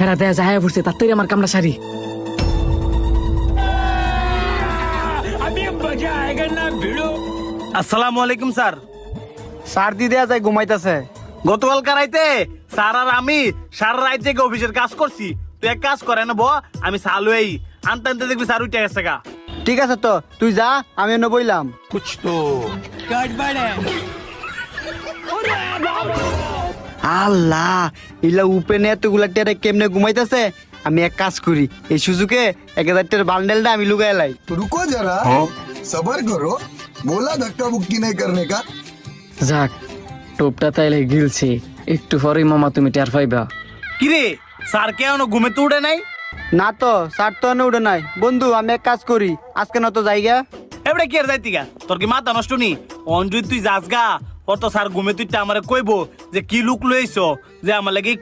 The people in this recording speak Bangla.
হেরা দেয়া যায় পড়ছে তার তৈরি আমার কামড়া সারি। আসসালামু আলাইকুম স্যার। সার দি দেয়া যায় ঘুমাইতেছে। গতকাল রাইতে স্যার আর আমি সারা রাত জেগে অফিসের কাজ করছি। তুই এক কাজ করে নেবো, আমি সালুই আনতে আনতে দেখবি স্যার উঠে গেছে গা। ঠিক আছে তো তুই যা, আমি অন্য বইলাম। আল্লাহ, ইলা উপেনে এতগুলা টেরে কেমনে ঘুমাইতেছে। আমি এক কাজ করি, এই সুযোগে 1000 টের বান্ডেলটা আমি লুকাই লাই। तो रुको जरा, सबर करो। बोला धक्का बुक्की नहीं करने का। যাক, টোপটা তাইলে গিলছে, একটু পরেই মামা তুমি টের পাইবা। কিরে স্যার কেন ঘুমে তো উঠে নাই? না তো, সার তো উঠে নাই। বন্ধু আমি এক কাজ করি, আজকে না তো যাইগা। এবারে কি আর যাইতি গা? তোর কি মাথা নষ্ট নি? অঞ্জুই তুই যাস গা, অত স্যার ঘুমে তুই আমারে কইবো যে কি লুক লইছো যে আমার লাগি